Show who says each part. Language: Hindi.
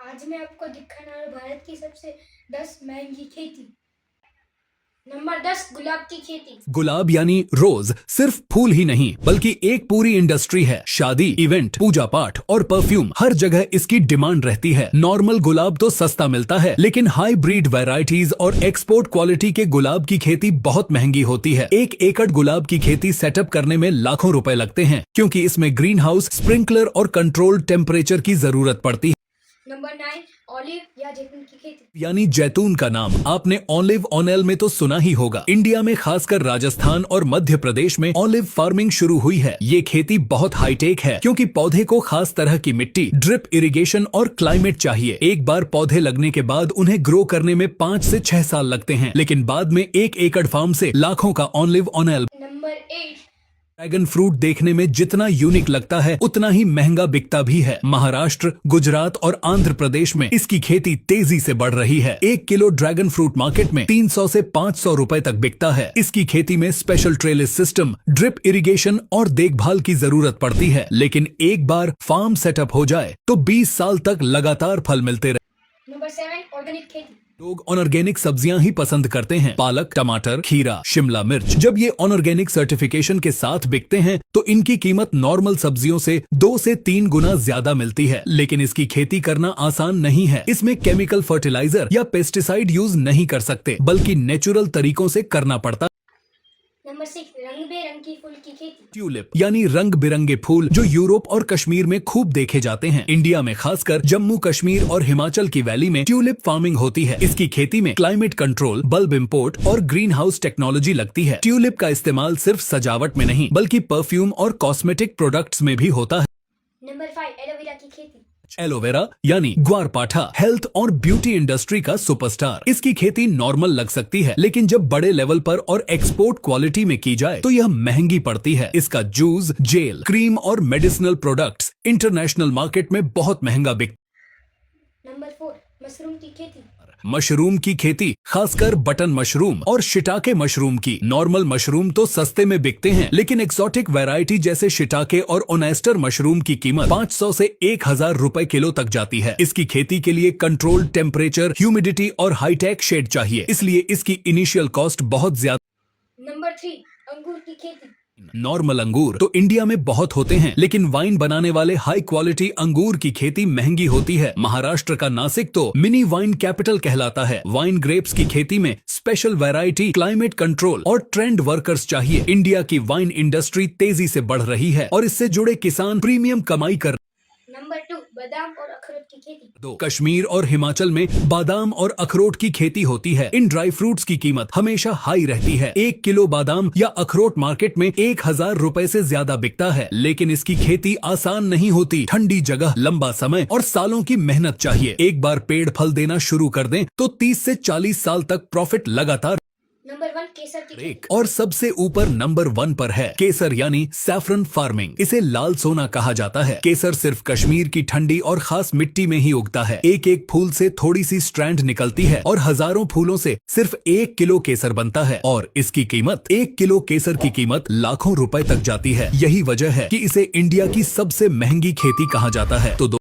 Speaker 1: आज मैं आपको दिखाने वाला भारत की सबसे 10 महंगी खेती। नंबर 10, गुलाब की खेती।
Speaker 2: गुलाब यानी रोज सिर्फ फूल ही नहीं बल्कि एक पूरी इंडस्ट्री है। शादी, इवेंट, पूजा पाठ और परफ्यूम, हर जगह इसकी डिमांड रहती है। नॉर्मल गुलाब तो सस्ता मिलता है, लेकिन हाई ब्रीड वैरायटीज और एक्सपोर्ट क्वालिटी के गुलाब की खेती बहुत महंगी होती है। 1 एकड़ गुलाब की खेती सेटअप करने में लाखों रुपए लगते हैं, क्योंकि इसमें ग्रीन हाउस, स्प्रिंकलर और कंट्रोल्ड टेम्परेचर की जरूरत पड़ती है।
Speaker 1: नंबर 9, ऑलिव या जैतून की खेती।
Speaker 2: यानी जैतून का नाम आपने ऑलिव ऑनेल में तो सुना ही होगा। इंडिया में खासकर राजस्थान और मध्य प्रदेश में ऑलिव फार्मिंग शुरू हुई है। ये खेती बहुत हाईटेक है, क्योंकि पौधे को खास तरह की मिट्टी, ड्रिप इरिगेशन और क्लाइमेट चाहिए। एक बार पौधे लगने के बाद उन्हें ग्रो करने में 5 से 6 साल लगते हैं, लेकिन बाद में 1 एकड़ फार्म से लाखों का ऑलिव ऑनेल।
Speaker 1: नंबर 8,
Speaker 2: ड्रैगन फ्रूट देखने में जितना यूनिक लगता है, उतना ही महंगा बिकता भी है। महाराष्ट्र, गुजरात और आंध्र प्रदेश में इसकी खेती तेजी से बढ़ रही है। 1 किलो ड्रैगन फ्रूट मार्केट में 300 से 500 रुपए तक बिकता है। इसकी खेती में special trellis system, drip irrigation और देखभाल की जरूरत पड़ती है, लेकिन एक बार फार्म सेटअप हो जाए तो 20 साल तक लगातार फल मिलते रहे।
Speaker 1: नंबर 7, ऑर्गेनिक खेती।
Speaker 2: लोग ऑर्गेनिक सब्जियां ही पसंद करते हैं। पालक, टमाटर, खीरा, शिमला मिर्च। जब ये ऑर्गेनिक सर्टिफिकेशन के साथ बिकते हैं तो इनकी कीमत नॉर्मल सब्जियों से 2 से 3 गुना ज्यादा मिलती है। लेकिन इसकी खेती करना आसान नहीं है। इसमें केमिकल फर्टिलाइजर या पेस्टिसाइड यूज नहीं कर सकते, बल्कि नेचुरल तरीकों से करना पड़ता है।
Speaker 1: नंबर 6, रंग बेरंगी फूल की खेती।
Speaker 2: ट्यूलिप यानी रंग बिरंगे फूल, जो यूरोप और कश्मीर में खूब देखे जाते हैं। इंडिया में खासकर जम्मू कश्मीर और हिमाचल की वैली में ट्यूलिप फार्मिंग होती है। इसकी खेती में क्लाइमेट कंट्रोल, बल्ब इंपोर्ट और ग्रीन हाउस टेक्नोलॉजी लगती है। ट्यूलिप का इस्तेमाल सिर्फ सजावट में नहीं, बल्कि परफ्यूम और कॉस्मेटिक प्रोडक्ट्स में भी होता है।
Speaker 1: नंबर 5, एलोवेरा की खेती।
Speaker 2: एलोवेरा यानी ग्वारपाठा हेल्थ और ब्यूटी इंडस्ट्री का सुपरस्टार। इसकी खेती नॉर्मल लग सकती है, लेकिन जब बड़े लेवल पर और एक्सपोर्ट क्वालिटी में की जाए तो यह महंगी पड़ती है। इसका जूस, जेल, क्रीम और मेडिसिनल प्रोडक्ट्स इंटरनेशनल मार्केट में बहुत महंगा बिकता।
Speaker 1: नंबर 4, मशरूम की खेती।
Speaker 2: मशरूम की खेती, खासकर बटन मशरूम और शिटाके मशरूम की। नॉर्मल मशरूम तो सस्ते में बिकते हैं, लेकिन एक्सोटिक वैरायटी जैसे शिटाके और ओनेस्टर मशरूम की कीमत 500 से 1000 रुपए किलो तक जाती है। इसकी खेती के लिए कंट्रोल्ड टेम्परेचर, ह्यूमिडिटी और हाईटेक शेड चाहिए, इसलिए इसकी इनिशियल कॉस्ट बहुत ज्यादा।
Speaker 1: नंबर 3, अंगूर की खेती।
Speaker 2: नॉर्मल अंगूर तो इंडिया में बहुत होते हैं, लेकिन वाइन बनाने वाले हाई क्वालिटी अंगूर की खेती महंगी होती है। महाराष्ट्र का नासिक तो मिनी वाइन कैपिटल कहलाता है। वाइन ग्रेप्स की खेती में स्पेशल वैरायटी, क्लाइमेट कंट्रोल और ट्रेंड वर्कर्स चाहिए। इंडिया की वाइन इंडस्ट्री तेजी से बढ़ रही है और इससे जुड़े किसान प्रीमियम कमाई कर।
Speaker 1: नंबर 2, बादाम और अखरोट की खेती।
Speaker 2: कश्मीर और हिमाचल में बादाम और अखरोट की खेती होती है। इन ड्राई फ्रूट्स की कीमत हमेशा हाई रहती है। 1 किलो बादाम या अखरोट मार्केट में 1000 रुपए से ज्यादा बिकता है, लेकिन इसकी खेती आसान नहीं होती। ठंडी जगह, लंबा समय और सालों की मेहनत चाहिए। एक बार पेड़ फल देना शुरू कर दें तो 30 से 40 साल तक प्रॉफिट लगातार।
Speaker 1: नंबर 1, केसर की खेती।
Speaker 2: और सबसे ऊपर नंबर 1 पर है केसर यानी सैफरन फार्मिंग। इसे लाल सोना कहा जाता है। केसर सिर्फ कश्मीर की ठंडी और खास मिट्टी में ही उगता है। एक एक फूल से थोड़ी सी स्ट्रैंड निकलती है और हजारों फूलों से सिर्फ 1 किलो केसर बनता है। और इसकी कीमत, 1 किलो केसर की कीमत लाखों रुपए तक जाती है। यही वजह है कि इसे इंडिया की सबसे महंगी खेती कहा जाता है। तो